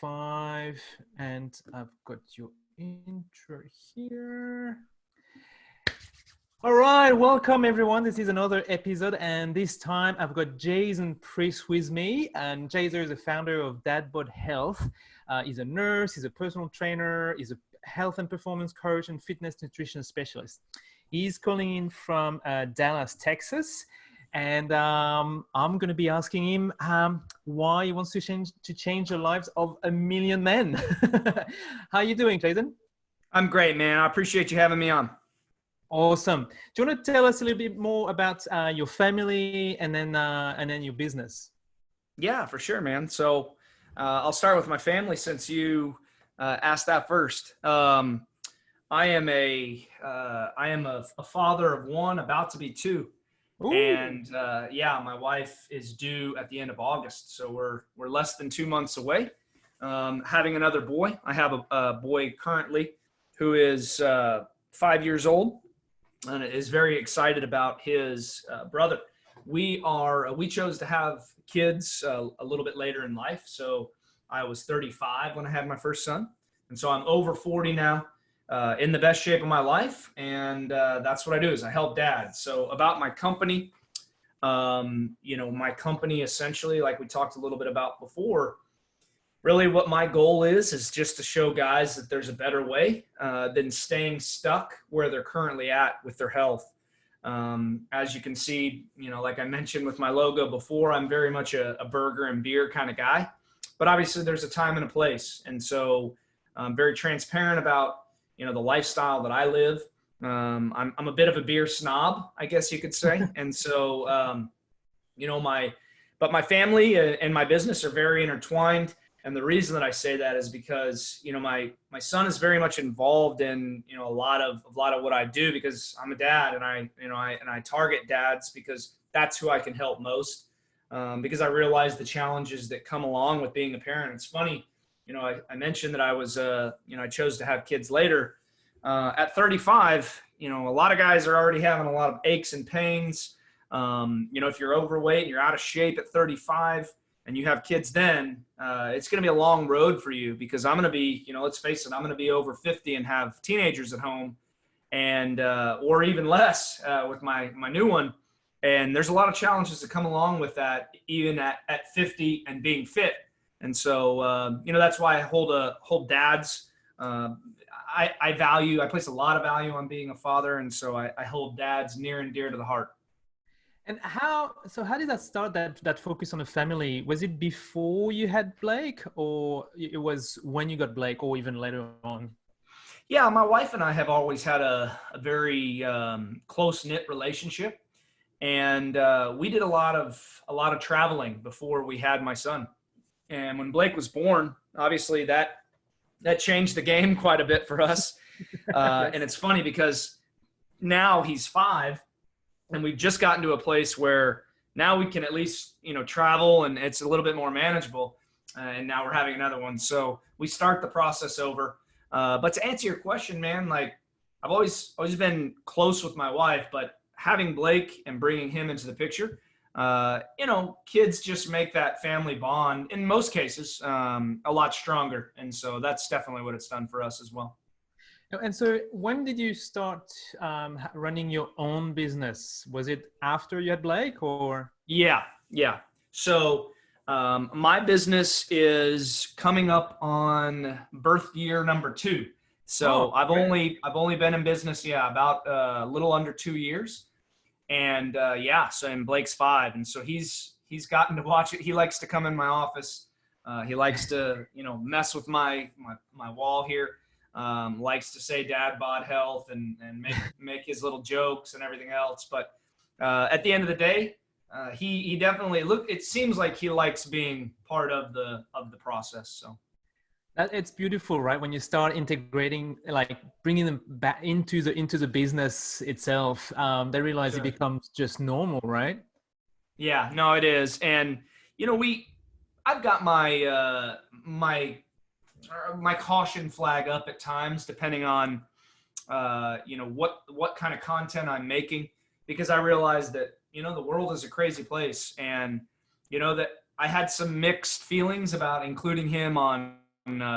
5, and I've got your intro here. All right, welcome everyone. This is another episode, and this time I've got Jason Priest with me. And Jason is the founder of Dadbod Health. He's a nurse, he's a personal trainer, he's a health and performance coach, and fitness nutrition specialist. He's calling in from Dallas, Texas. And I'm going to be asking him why he wants to change the lives of 1 million men. How are you doing, Jason? I'm great, man. I appreciate you having me on. Awesome. Do you want to tell us a little bit more about your family and then your business? Yeah, for sure, man. So I'll start with my family since you asked that first. I am a father of one, about to be two. Ooh. And my wife is due at the end of August, so we're less than 2 months away. Having another boy. I have a boy currently who is 5 years old and is very excited about his brother. We chose to have kids a little bit later in life, so I was 35 when I had my first son, and so I'm over 40 now. In the best shape of my life, and that's what I do is I help dads. So about my company, my company essentially, like we talked a little bit about before, really what my goal is just to show guys that there's a better way than staying stuck where they're currently at with their health. As you can see, like I mentioned with my logo before, I'm very much a burger and beer kind of guy, but obviously there's a time and a place. And so I'm very transparent about the lifestyle that I live. I'm a bit of a beer snob, I guess you could say. And so, my family and my business are very intertwined. And the reason that I say that is because, my son is very much involved in, a lot of what I do, because I'm a dad, and I target dads because that's who I can help most. Because I realize the challenges that come along with being a parent. It's funny. I mentioned that I was, I chose to have kids later. At 35, a lot of guys are already having a lot of aches and pains. If you're overweight and you're out of shape at 35 and you have kids then, it's going to be a long road for you, because I'm going to be, let's face it, I'm going to be over 50 and have teenagers at home, and or even less with my new one. And there's a lot of challenges that come along with that, even at 50 and being fit. And so, that's why I hold dads. I place a lot of value on being a father. And so I hold dads near and dear to the heart. And how did that start, that focus on the family? Was it before you had Blake, or it was when you got Blake, or even later on? Yeah, my wife and I have always had a very close-knit relationship. And we did a lot of traveling before we had my son. And when Blake was born, obviously that changed the game quite a bit for us. And it's funny because now he's 5, and we've just gotten to a place where now we can at least, travel, and it's a little bit more manageable. And now we're having another one. So we start the process over. But to answer your question, man, like I've always been close with my wife, but having Blake and bringing him into the picture, kids just make that family bond, in most cases, a lot stronger. And so that's definitely what it's done for us as well. And so when did you start running your own business? Was it after you had Blake, or? Yeah. So my business is coming up on birth year number 2. So I've only been in business, about a little under 2 years. And so and Blake's 5, and so he's gotten to watch it. He likes to come in my office. He likes to mess with my wall here. Likes to say Dadbod Health and make his little jokes and everything else. But at the end of the day, he definitely it seems like he likes being part of the process. So. It's beautiful, right? When you start integrating, like bringing them back into the business itself, they realize It becomes just normal, right? Yeah, no, it is. And, I've got my caution flag up at times, depending on, what kind of content I'm making, because I realize that, the world is a crazy place, and, that I had some mixed feelings about including him on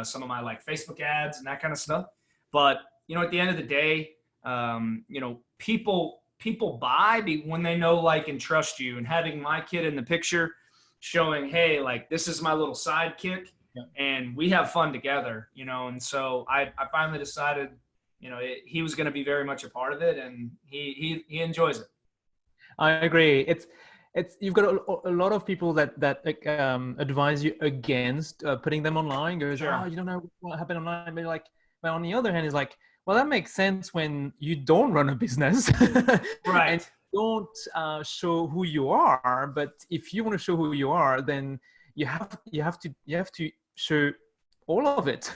some of my like Facebook ads and that kind of stuff. But at the end of the day, people buy when they know, like, and trust you. And having my kid in the picture, showing, hey, like, this is my little sidekick, Yeah. and we have fun together. And so I finally decided, he was going to be very much a part of it, and he enjoys it. I agree. It's you've got a lot of people that advise you against putting them online. Goes, Sure. oh, you don't know what happened online. But on the other hand, it's like, well, that makes sense when you don't run a business, Right. and don't show who you are. But if you want to show who you are, then you have to show all of it.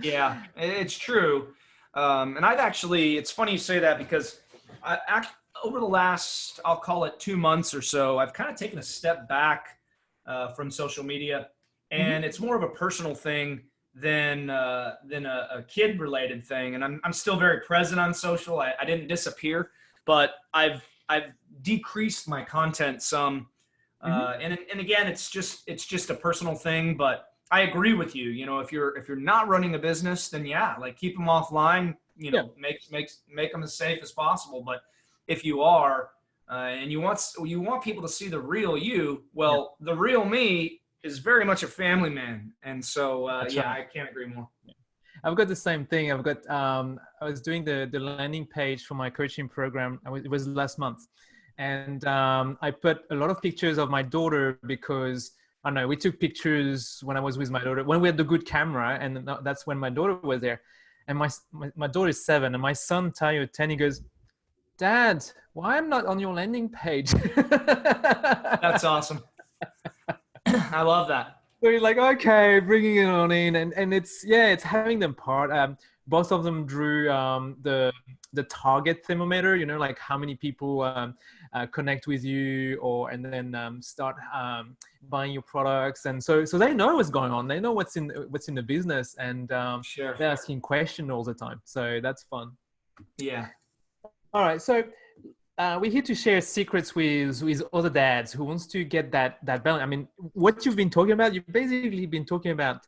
Yeah, it's true. And it's funny you say that, because over the last, I'll call it 2 months or so, I've kind of taken a step back from social media, and it's more of a personal thing than a kid related thing. And I'm still very present on social. I didn't disappear, but I've decreased my content some. And again, it's just a personal thing, but I agree with you. If you're not running a business, then yeah, like, keep them offline. Yeah. Make them as safe as possible. But if you are, and you want people to see the real you, well, the real me is very much a family man. And so, That's yeah, right. I can't agree more. I've got the same thing. I was doing the landing page for my coaching program. It was last month. And I put a lot of pictures of my daughter, because I don't know, we took pictures when I was with my daughter, when we had the good camera. And that's when my daughter was there. And my daughter is 7, and my son, Tayo, 10, he goes, Dad, why I'm not on your landing page? That's awesome. I love that. So you're like, okay, bringing it on in, and it's having them part. Both of them drew the target thermometer, like how many people connect with you, and then start buying your products, and so they know what's going on. They know what's in the business, and Sure. they're asking questions all the time. So that's fun. Yeah. All right, so we're here to share secrets with other dads who wants to get that balance. I mean, what you've been talking about, you've basically been talking about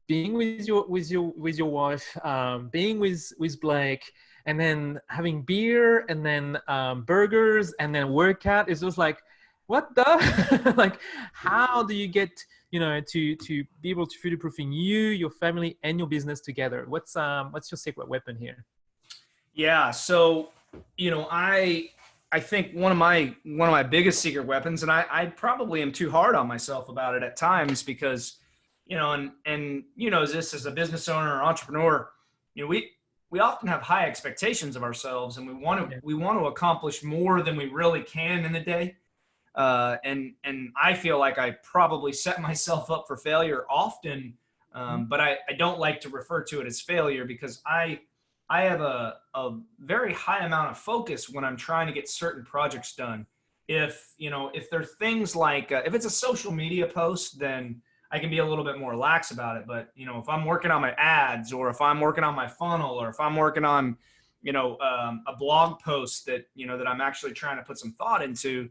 being with your wife, being with Blake, and then having beer, and then burgers, and then workout. It's just like, what the like, how do you get to be able to future-proofing you, your family, and your business together? What's your secret weapon here? Yeah. So, I think one of my biggest secret weapons, and I probably am too hard on myself about it at times, because, and this as a business owner or entrepreneur, we often have high expectations of ourselves, and we want to accomplish more than we really can in a day. And I feel like I probably set myself up for failure often. But I don't like to refer to it as failure, because I have a very high amount of focus when I'm trying to get certain projects done. If there are things like, if it's a social media post, then I can be a little bit more lax about it. But, if I'm working on my ads, or if I'm working on my funnel, or if I'm working on, a blog post that I'm actually trying to put some thought into,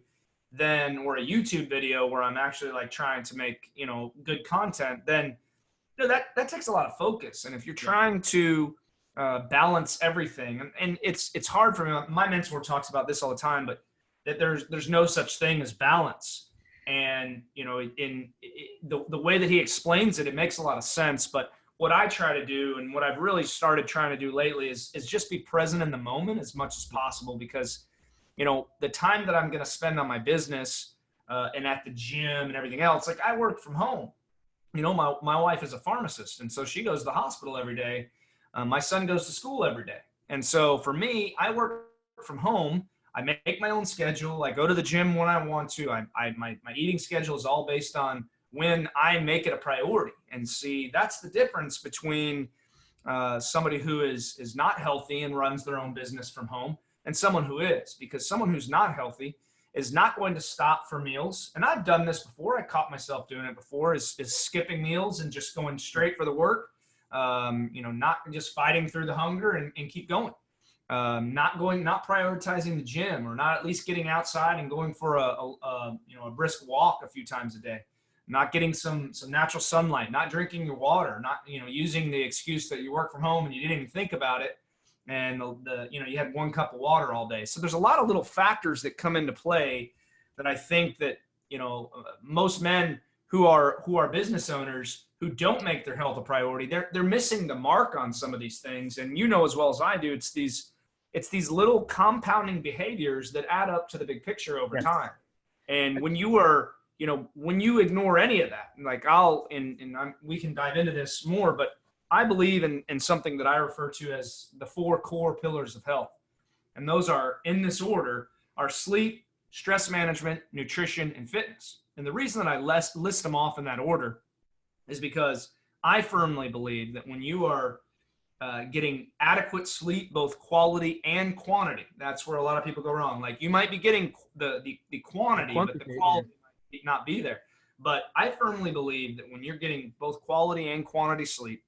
then, or a YouTube video where I'm actually like trying to make, good content, then, that takes a lot of focus. And if you're trying to balance everything, and it's hard for me. My mentor talks about this all the time, but that there's no such thing as balance. And in the way that he explains it, it makes a lot of sense. But what I try to do, and what I've really started trying to do lately, is just be present in the moment as much as possible, because the time that I'm going to spend on my business and at the gym and everything else, like, I work from home. My wife is a pharmacist, and so she goes to the hospital every day. My son goes to school every day. And so for me, I work from home. I make my own schedule. I go to the gym when I want to. My eating schedule is all based on when I make it a priority. And see, that's the difference between somebody who is not healthy and runs their own business from home, and someone who is. Because someone who's not healthy is not going to stop for meals. And I've done this before. I caught myself doing it before, is skipping meals and just going straight for the work. Not just fighting through the hunger and keep going. Not prioritizing the gym, or not at least getting outside and going for a brisk walk a few times a day. not getting some natural sunlight, not drinking your water, not, using the excuse that you work from home and you didn't even think about it. And you had 1 cup of water all day. So there's a lot of little factors that come into play that I think that, most men who are business owners who don't make their health a priority, they're missing the mark on some of these things. And as well as I do, it's these little compounding behaviors that add up to the big picture over time. And when when you ignore any of that, like we can dive into this more, but I believe in something that I refer to as the 4 core pillars of health. And those are, in this order, are sleep, stress management, nutrition, and fitness. And the reason that I list them off in that order is because I firmly believe that when you are getting adequate sleep, both quality and quantity, that's where a lot of people go wrong. Like, you might be getting the quantity, but the quality might not be there. But I firmly believe that when you're getting both quality and quantity sleep,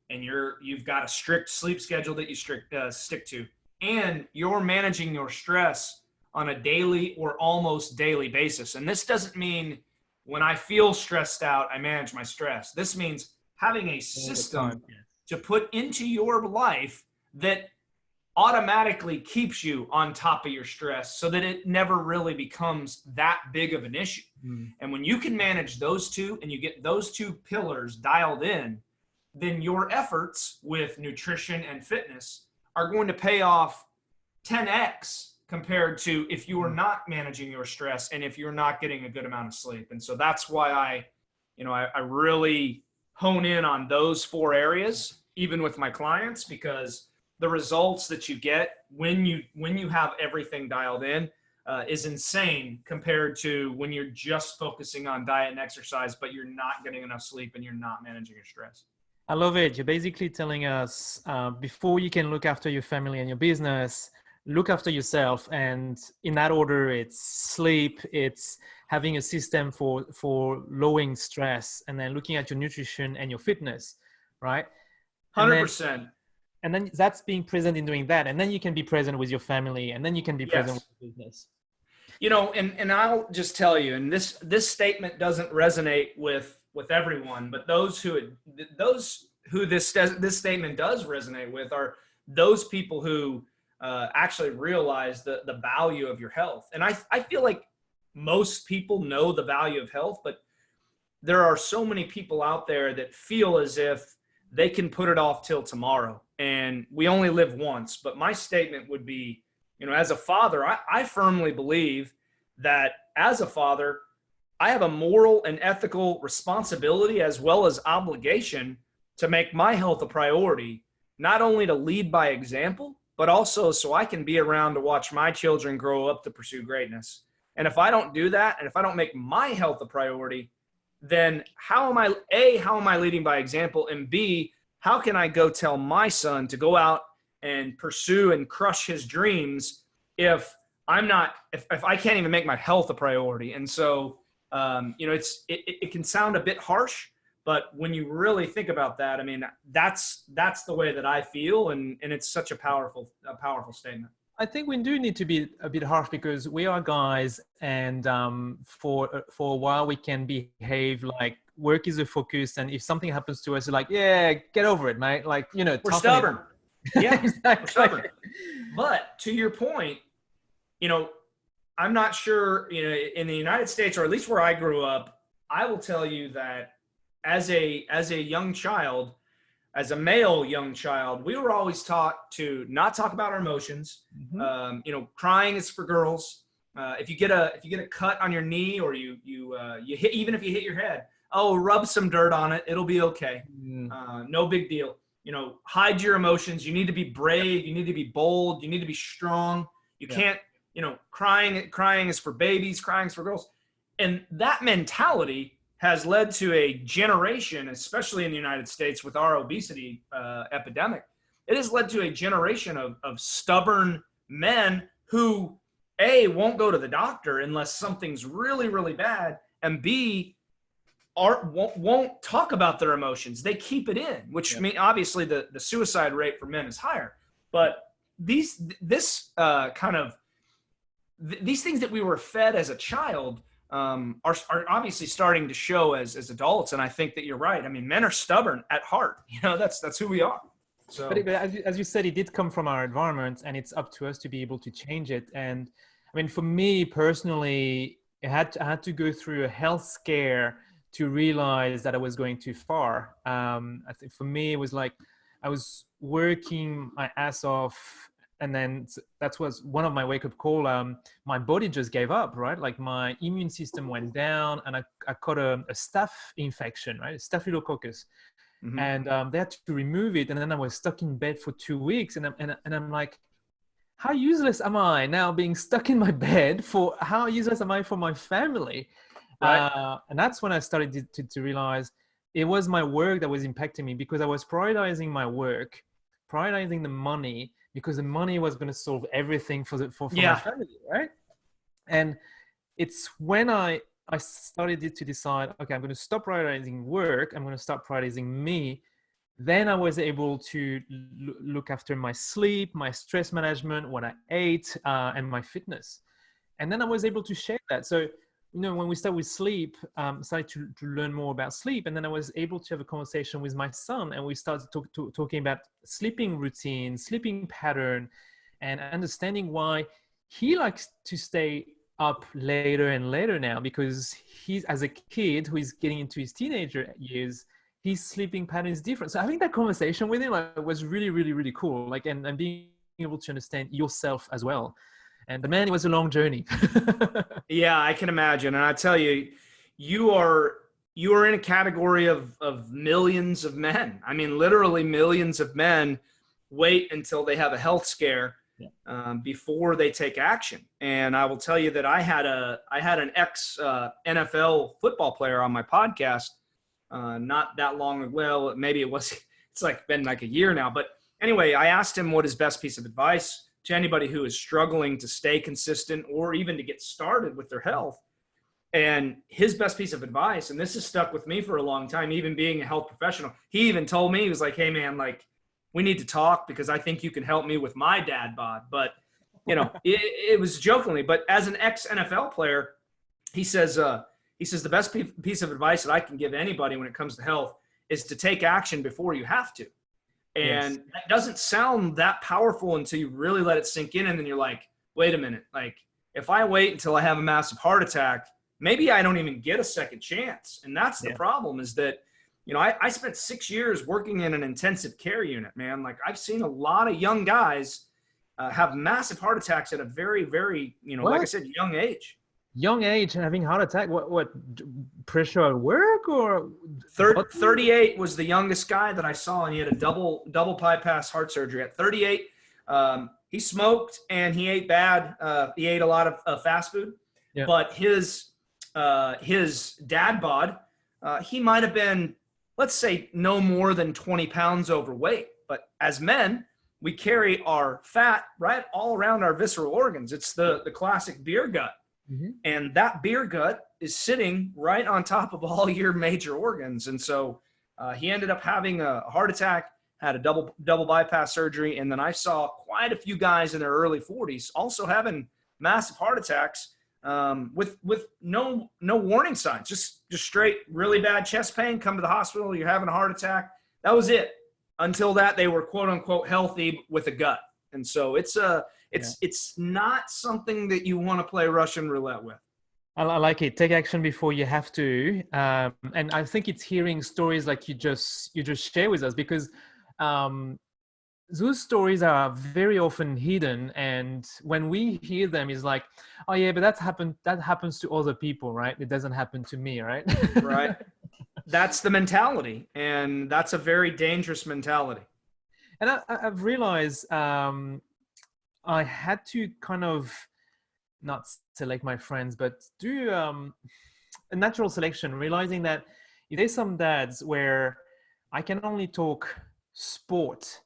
and you've got a strict sleep schedule that you stick to, and you're managing your stress on a daily or almost daily basis. And this doesn't mean when I feel stressed out, I manage my stress. This means having a system to put into your life that automatically keeps you on top of your stress so that it never really becomes that big of an issue. And when you can manage those two and you get those 2 pillars dialed in, then your efforts with nutrition and fitness are going to pay off 10x compared to if you are not managing your stress and if you're not getting a good amount of sleep. And so that's why I really hone in on those 4 areas, even with my clients, because the results that you get when you have everything dialed in is insane compared to when you're just focusing on diet and exercise, but you're not getting enough sleep and you're not managing your stress. I love it. You're basically telling us before you can look after your family and your business, look after yourself. And in that order, it's sleep, it's having a system for lowering stress, and then looking at your nutrition and your fitness, right? 100%. And then that's being present in doing that. And then you can be present with your family, and then you can be present with your business. And I'll just tell you, and this statement doesn't resonate with everyone, but those who this statement does resonate with are those people who actually realize the value of your health. And I feel like most people know the value of health, but there are so many people out there that feel as if they can put it off till tomorrow, and we only live once. But my statement would be, as a father, I firmly believe that as a father, I have a moral and ethical responsibility as well as obligation to make my health a priority, not only to lead by example, but also so I can be around to watch my children grow up to pursue greatness. And if I don't do that, and if I don't make my health a priority, then how am I leading by example? And B, how can I go tell my son to go out and pursue and crush his dreams if I can't even make my health a priority? And so, it can sound a bit harsh, but when you really think about that, I mean, that's the way that I feel. And it's such a powerful statement. I think we do need to be a bit harsh because we are guys, and for a while we can behave like work is a focus, and if something happens to us, we're like, yeah, get over it, mate. Like, we're stubborn. Yeah, exactly. We're stubborn. But to your point, I'm not sure, in the United States, or at least where I grew up, I will tell you that as a young child, as a male young child, we were always taught to not talk about our emotions. Mm-hmm. Crying is for girls. If you get a cut on your knee, or you hit, even if you hit your head, rub some dirt on it. It'll be okay. No big deal. Hide your emotions. You need to be brave. You need to be bold. You need to be strong. You can't, crying is for babies. Crying is for girls. And that mentality has led to a generation, especially in the United States with our obesity epidemic. It has led to a generation of stubborn men who, A, won't go to the doctor unless something's really, really bad, and B, won't talk about their emotions. They keep it in, which means obviously the suicide rate for men is higher. But these things that we were fed as a child are obviously starting to show as adults. And I think that you're right. I mean, men are stubborn at heart. That's who we are. But, So as you said, it did come from our environment, and it's up to us to be able to change it. And I mean, for me personally, I had to go through a health scare to realize that I was going too far. I think for me, it was like I was working my ass off, and then that was one of my wake-up call. My body just gave up, right? Like my immune system went down, and I caught a staph infection, right? Staphylococcus, mhm. and they had to remove it, and then I was stuck in bed for 2 weeks, and I'm like, how useless am I now being stuck in my bed? For how useless am I for my family? Right. And that's when I started to realize it was my work that was impacting me, because I was prioritizing my work, prioritizing the money, because the money was going to solve everything for my Yeah. family, right? And it's when I started to decide, okay, I'm going to stop prioritizing work. I'm going to start prioritizing me. Then I was able to look after my sleep, my stress management, what I ate, and my fitness. And then I was able to share that. So, when we start with sleep, started to learn more about sleep. And then I was able to have a conversation with my son, and we started talking about sleeping routine, sleeping pattern, and understanding why he likes to stay up later and later now, because he's, as a kid who is getting into his teenager years, his sleeping pattern is different. So having that conversation with him was really, really, really cool. Like, and being able to understand yourself as well. And but man, it was a long journey. Yeah, I can imagine. And I tell you, you are you are in a category of millions of men. I mean, literally millions of men wait until they have a health scare Yeah. before they take action. And I will tell you that I had an ex NFL football player on my podcast not that long ago. Well, maybe it was. It's like been like a year now. But anyway, I asked him what his best piece of advice to anybody who is struggling to stay consistent or even to get started with their health. And his best piece of advice, and this has stuck with me for a long time, even being a health professional, he even told me, he was like, hey man, like, we need to talk because I think you can help me with my dad bod. But it was jokingly, but as an ex NFL player, he says the best piece of advice that I can give anybody when it comes to health is to take action before you have to. Yes. And that doesn't sound that powerful until you really let it sink in. And then you're like, wait a minute. Like, if I wait until I have a massive heart attack, maybe I don't even get a second chance. And that's the Yeah. problem, is that, I spent 6 years working in an intensive care unit, man. Like, I've seen a lot of young guys have massive heart attacks at a very, very, like I What? said, young age. Young age and having heart attack? What pressure at work or body? 38 was the youngest guy that I saw, and he had a double bypass heart surgery at 38. He smoked and he ate bad. He ate a lot of fast food, Yeah. but his dad bod, he might have been, let's say, no more than 20 pounds overweight. But as men, we carry our fat right all around our visceral organs. It's the classic beer gut. Mm-hmm. And that beer gut is sitting right on top of all your major organs. And so he ended up having a heart attack, had a double bypass surgery. And then I saw quite a few guys in their early 40s also having massive heart attacks with no warning signs, just straight really bad chest pain, come to the hospital, you're having a heart attack. That was it. Until that, they were quote unquote healthy with a gut. And so it's not something that you want to play Russian roulette with. I like it. Take action before you have to, and I think it's hearing stories like you just share with us, because those stories are very often hidden, and when we hear them, it's like, oh yeah, but that happens to other people, right? It doesn't happen to me, right? Right. That's the mentality, and that's a very dangerous mentality. And I've realized I had to kind of not select my friends, but do a natural selection, realizing that there's some dads where I can only talk sport,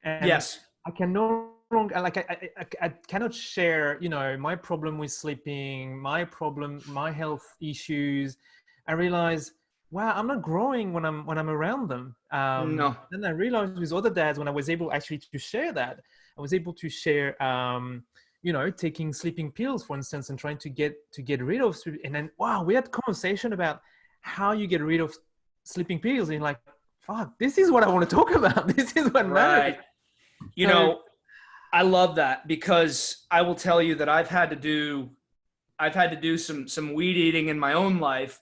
and Yes. I can no longer, like, I cannot share, my problem with sleeping, my health issues. I realize, wow, I'm not growing when I'm around them. No. Then I realized with other dads, when I was able actually to share that, I was able to share, taking sleeping pills, for instance, and trying to get rid of sleep. And then, wow, we had conversation about how you get rid of sleeping pills. And like, fuck, this is what I want to talk about. This is what matters. Right. You So, know, I love that because I will tell you that I've had to do some weed eating in my own life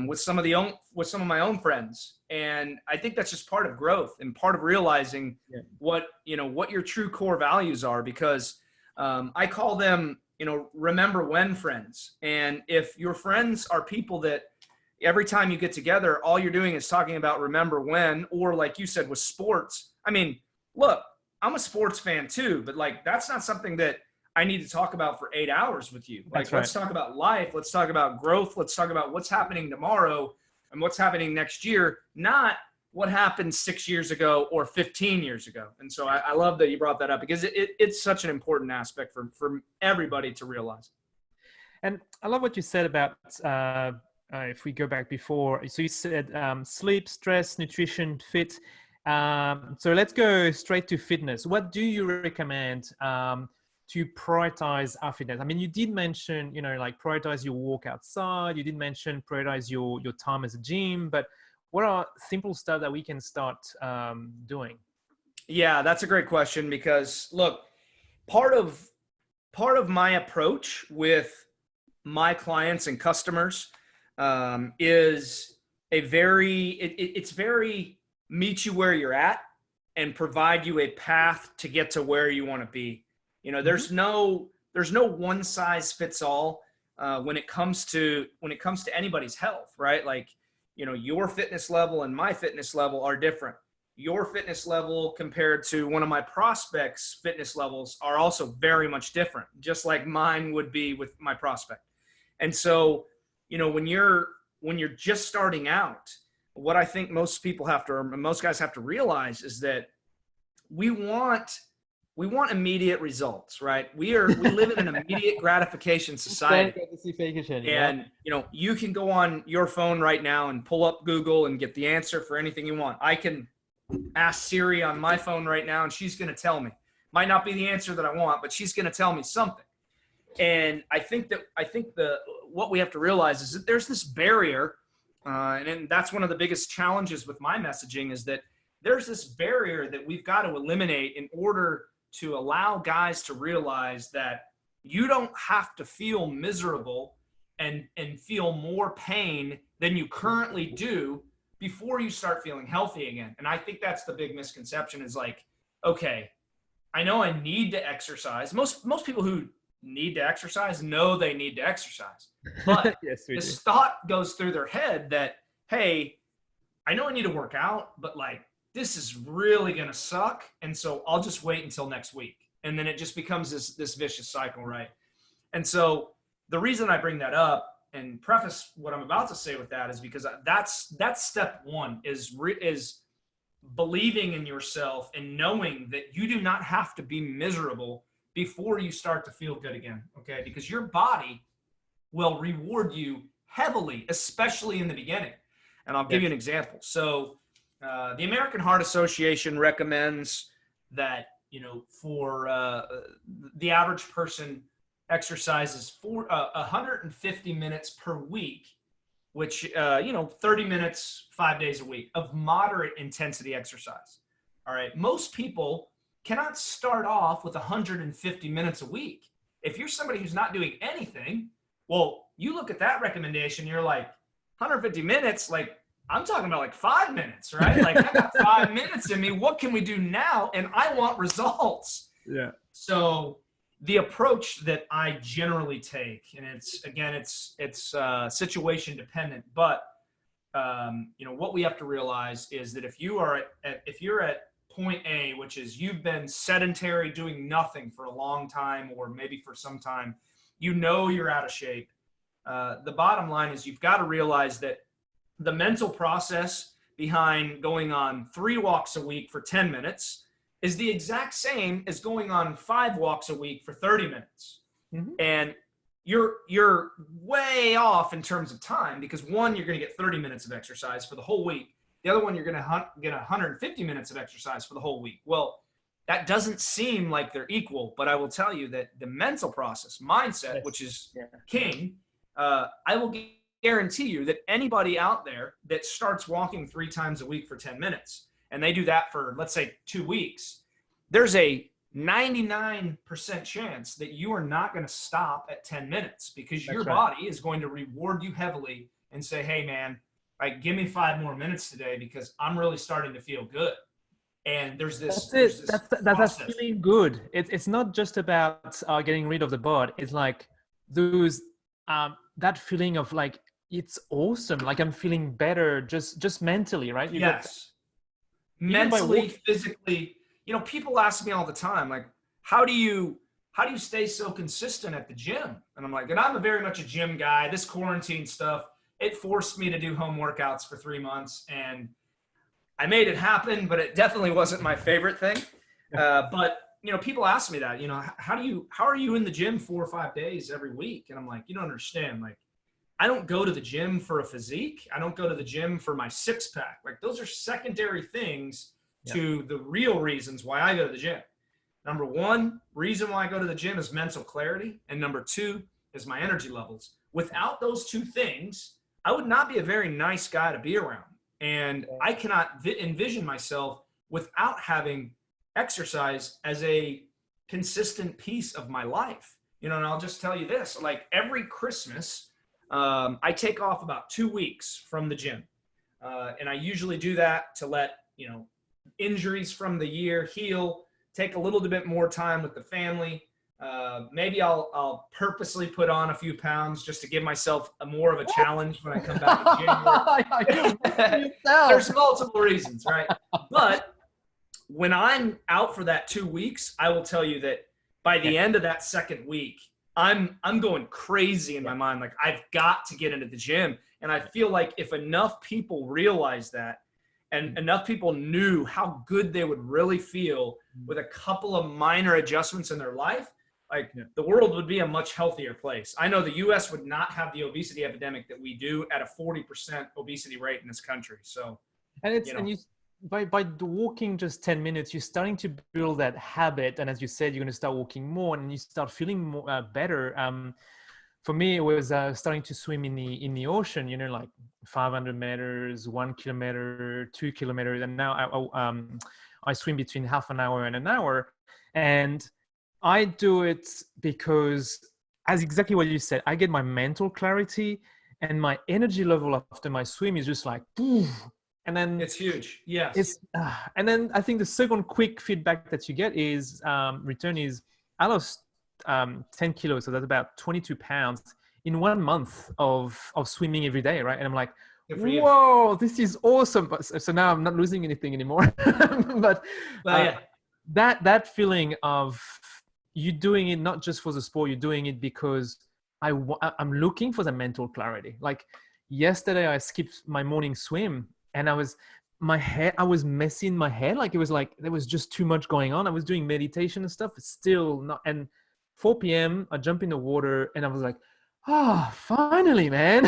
with some of my own friends, and I think that's just part of growth and part of realizing what your true core values are. Because I call them remember when friends, and if your friends are people that every time you get together, all you're doing is talking about remember when, or like you said with sports. I mean, look, I'm a sports fan too, but like that's not something that I need to talk about for 8 hours with you. Like, let's talk about life. Let's talk about growth. Let's talk about what's happening tomorrow and what's happening next year, not what happened 6 years ago or 15 years ago. And so I love that you brought that up because it's such an important aspect for everybody to realize. And I love what you said about, if we go back before, so you said sleep, stress, nutrition, fit. So let's go straight to fitness. What do you recommend to prioritize our fitness? I mean, you did mention, like prioritize your walk outside. You did mention prioritize your time as a gym, but what are simple stuff that we can start doing? Yeah, that's a great question because look, part of my approach with my clients and customers is it's very meet you where you're at and provide you a path to get to where you want to be. There's no one size fits all when it comes to anybody's health, right? Like, your fitness level and my fitness level are different. Your fitness level compared to one of my prospects' fitness levels are also very much different, just like mine would be with my prospect. And so, when you're just starting out, what I think most guys have to realize is that we want immediate results, right? We live in an immediate gratification society. And you can go on your phone right now and pull up Google and get the answer for anything you want. I can ask Siri on my phone right now and she's going to tell me. Might not be the answer that I want, but she's going to tell me something. And I think what we have to realize is that there's this barrier, and that's one of the biggest challenges with my messaging, is that there's this barrier that we've got to eliminate in order to allow guys to realize that you don't have to feel miserable and feel more pain than you currently do before you start feeling healthy again. And I think that's the big misconception is like, okay, I know I need to exercise. Most people who need to exercise know they need to exercise. But this thought goes through their head that, hey, I know I need to work out, but like, this is really going to suck. And so I'll just wait until next week. And then it just becomes this vicious cycle, right? And so the reason I bring that up and preface what I'm about to say with that is because that's step one is believing in yourself and knowing that you do not have to be miserable before you start to feel good again, okay? Because your body will reward you heavily, especially in the beginning. And I'll give you an example. So the American Heart Association recommends that, for the average person exercises 150 minutes per week, which, 30 minutes, 5 days a week of moderate intensity exercise. All right. Most people cannot start off with 150 minutes a week. If you're somebody who's not doing anything, well, you look at that recommendation, you're like 150 minutes, like, I'm talking about like 5 minutes, right? Like I got 5 minutes in me. What can we do now? And I want results. Yeah. So the approach that I generally take, and it's situation dependent, but what we have to realize is that if you're at point A, which is you've been sedentary, doing nothing for a long time, or maybe for some time, you're out of shape. The bottom line is you've got to realize that the mental process behind going on 3 walks a week for 10 minutes is the exact same as going on 5 walks a week for 30 minutes. Mm-hmm. And you're way off in terms of time because one, you're going to get 30 minutes of exercise for the whole week. The other one, you're going to get 150 minutes of exercise for the whole week. Well, that doesn't seem like they're equal, but I will tell you that the mental process, mindset, Yes. which is Yeah. king, I will guarantee you that anybody out there that starts walking 3 times a week for 10 minutes, and they do that for, let's say, 2 weeks, there's a 99% chance that you are not going to stop at 10 minutes because your That's right. body is going to reward you heavily and say, hey, man, like, give me 5 more minutes today because I'm really starting to feel good. And there's That's there's it. this That's process. feeling good. It's not just about getting rid of the bod. It's like those that feeling of like it's awesome. Like I'm feeling better just mentally, right? You got Yes. even by Mentally, walking. physically, people ask me all the time, like, how do you stay so consistent at the gym? And I'm like, and I'm very much a gym guy. This quarantine stuff, it forced me to do home workouts for 3 months, and I made it happen, but it definitely wasn't my favorite thing. But people ask me that, how are you in the gym 4 or 5 days every week? And I'm like, you don't understand. Like, I don't go to the gym for a physique. I don't go to the gym for my six pack. Like, those are secondary things Yeah. to the real reasons why I go to the gym. Number one reason why I go to the gym is mental clarity. And number two is my energy levels. Without those two things, I would not be a very nice guy to be around. And I cannot envision myself without having exercise as a consistent piece of my life. And I'll just tell you this, like every Christmas, I take off about 2 weeks from the gym. And I usually do that to let, injuries from the year heal, take a little bit more time with the family. Maybe I'll purposely put on a few pounds just to give myself more of a challenge when I come back in January. There's multiple reasons, right? But when I'm out for that 2 weeks, I will tell you that by the end of that second week, I'm going crazy in my mind. Like, I've got to get into the gym. And I feel like if enough people realize that, and enough people knew how good they would really feel with a couple of minor adjustments in their life, like the world would be a much healthier place. I know the US would not have the obesity epidemic that we do at a 40% obesity rate in this country. So, And you by walking just 10 minutes, you're starting to build that habit. And as you said, you're going to start walking more and you start feeling more, better. For me, it was starting to swim in the ocean, like 500 meters, 1 kilometer, 2 kilometers. And now I swim between half an hour and an hour. And I do it because, as exactly what you said, I get my mental clarity and my energy level after my swim is just like, poof. And then it's huge. Yes. And then I think the second quick feedback that you get is return is I lost 10 kilos. So that's about 22 pounds in 1 month of swimming every day. Right. And I'm like, whoa, this is awesome. But so now I'm not losing anything anymore. But that feeling of you doing it, not just for the sport, you're doing it because I'm looking for the mental clarity. Like yesterday I skipped my morning swim and I was messing my head. Like it was like, there was just too much going on. I was doing meditation and stuff. It's still not. And 4 p.m. I jump in the water and I was like, finally, man.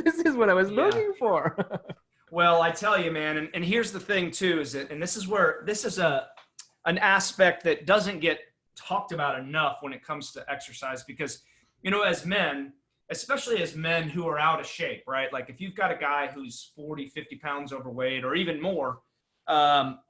This is what I was looking for. Well, I tell you, man, and here's the thing too, is that, and this is an aspect that doesn't get talked about enough when it comes to exercise, because, as men, especially as men who are out of shape, right? Like if you've got a guy who's 40, 50 pounds overweight or even more,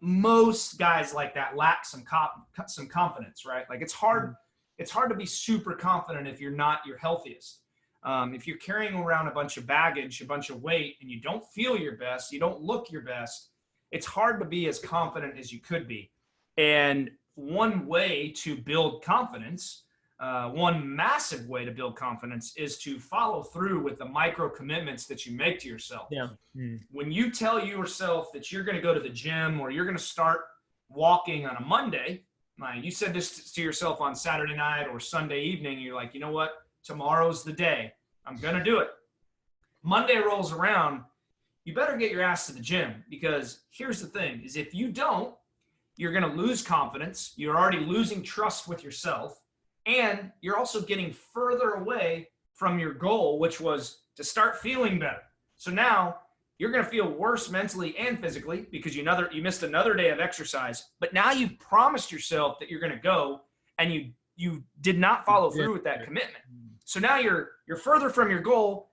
most guys like that lack some confidence, right? Like it's hard to be super confident if you're not your healthiest. If you're carrying around a bunch of baggage, a bunch of weight, and you don't feel your best, you don't look your best, it's hard to be as confident as you could be. And one way to build confidence, one massive way to build confidence, is to follow through with the micro commitments that you make to yourself. Yeah. When you tell yourself that you're going to go to the gym or you're going to start walking on a Monday, you said this to yourself on Saturday night or Sunday evening, you're like, you know what? Tomorrow's the day. I'm going to do it. Monday rolls around, you better get your ass to the gym, because here's the thing, is if you don't, you're going to lose confidence. You're already losing trust with yourself. And you're also getting further away from your goal, which was to start feeling better. So now you're going to feel worse mentally and physically because you missed another day of exercise. But now you've promised yourself that you're going to go, and you did not follow through with that commitment. So now you're further from your goal,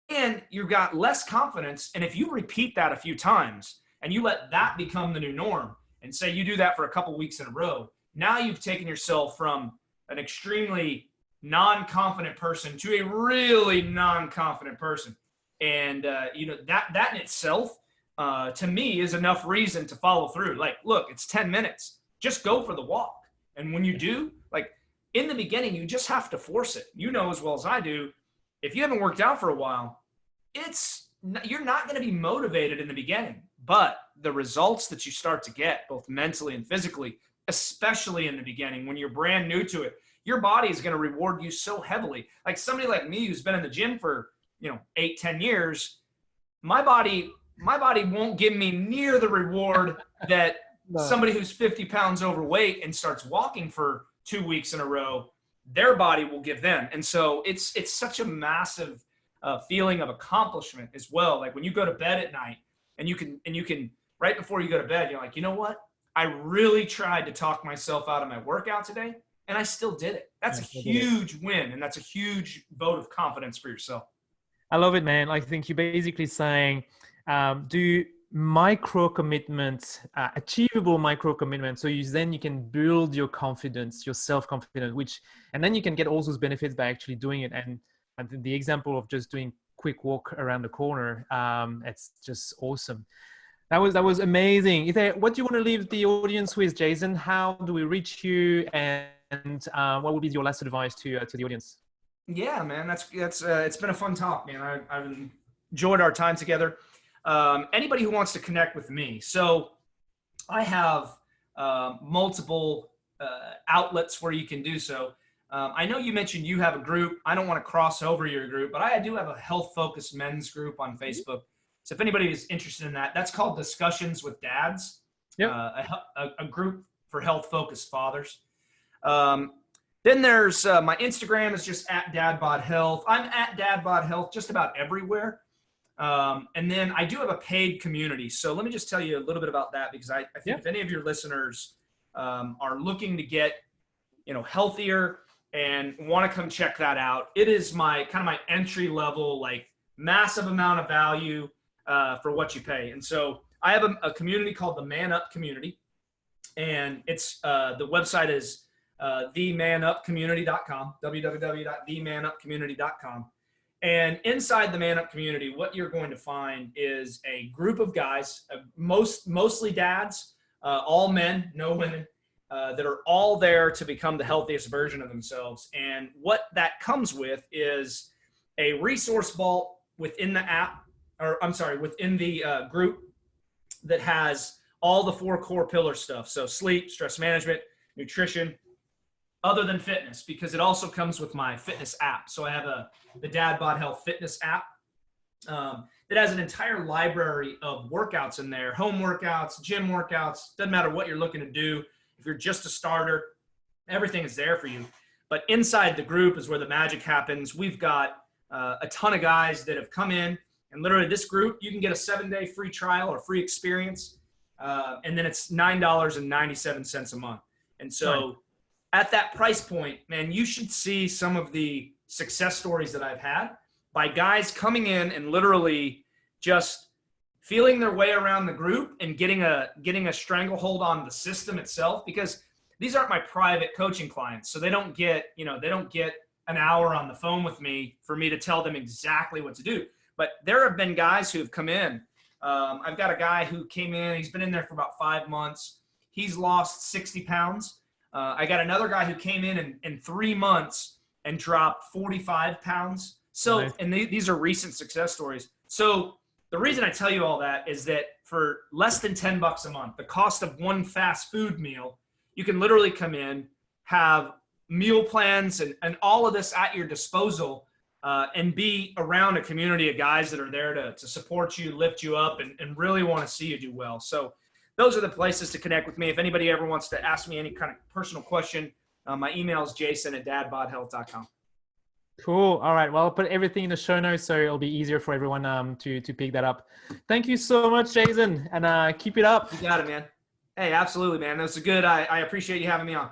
and you've got less confidence. And if you repeat that a few times and you let that become the new norm, and say you do that for a couple weeks in a row, now you've taken yourself from an extremely non-confident person to a really non-confident person. And, that in itself, to me, is enough reason to follow through. Like, look, it's 10 minutes. Just go for the walk. And when you do, like, in the beginning, you just have to force it. You know as well as I do, if you haven't worked out for a while, you're not going to be motivated in the beginning. But the results that you start to get, both mentally and physically, especially in the beginning, when you're brand new to it, your body is going to reward you so heavily. Like somebody like me who's been in the gym for 8-10 years, my body won't give me near the reward that somebody who's 50 pounds overweight and starts walking for 2 weeks in a row, their body will give them. And so it's such a massive feeling of accomplishment as well. Like when you go to bed at night and you can right before you go to bed, you're like, you know what? I really tried to talk myself out of my workout today, and I still did it. That's a huge win, and that's a huge vote of confidence for yourself. I love it, man. I think you're basically saying, do micro commitments, achievable micro commitments. So then you can build your confidence, your self-confidence, and then you can get all those benefits by actually doing it. And the example of just doing quick walk around the corner, it's just awesome. That was amazing. What do you want to leave the audience with, Jason? How do we reach you? And what would be your last advice to the audience? Yeah, man, that's it's been a fun talk, man. I've enjoyed our time together. Anybody who wants to connect with me, so I have multiple outlets where you can do so. I know you mentioned you have a group. I don't want to cross over your group, but I do have a health-focused men's group on Facebook. So if anybody is interested in that, that's called Discussions with Dads. Yep. A group for health-focused fathers. Then there's my Instagram is just @DadBodHealth. I'm @DadBodHealth just about everywhere. And then I do have a paid community. So let me just tell you a little bit about that, because I think if any of your listeners are looking to get healthier and want to come check that out, it is my entry level, like massive amount of value for what you pay. And so I have a community called the Man Up Community, and it's the website is themanupcommunity.com, www.themanupcommunity.com. And inside the Man Up community, what you're going to find is a group of guys, mostly dads, all men, no women, that are all there to become the healthiest version of themselves. And what that comes with is a resource vault within the app, within the group, that has all the 4 core pillar stuff. So sleep, stress management, nutrition, other than fitness, because it also comes with my fitness app. So I have the Dad Bod Health fitness app that has an entire library of workouts in there, home workouts, gym workouts, doesn't matter what you're looking to do. If you're just a starter, everything is there for you. But inside the group is where the magic happens. We've got a ton of guys that have come in, and literally this group, you can get a 7-day free trial or free experience. And then it's $9.97 a month. And so at that price point, man, you should see some of the success stories that I've had by guys coming in and literally just feeling their way around the group and getting a stranglehold on the system itself, because these aren't my private coaching clients. So they don't get an hour on the phone with me for me to tell them exactly what to do. But there have been guys who have come in. I've got a guy who came in, he's been in there for about 5 months. He's lost 60 pounds. I got another guy who came in 3 months and dropped 45 pounds. So, nice. And these are recent success stories. So the reason I tell you all that is that for less than $10 a month, the cost of one fast food meal, you can literally come in, have meal plans and all of this at your disposal, and be around a community of guys that are there to support you, lift you up, and really want to see you do well. So those are the places to connect with me. If anybody ever wants to ask me any kind of personal question, my email is jason@dadbodhealth.com. Cool. All right. Well, I'll put everything in the show notes so it'll be easier for everyone to pick that up. Thank you so much, Jason, and keep it up. You got it, man. Hey, absolutely, man. That's a good. I appreciate you having me on.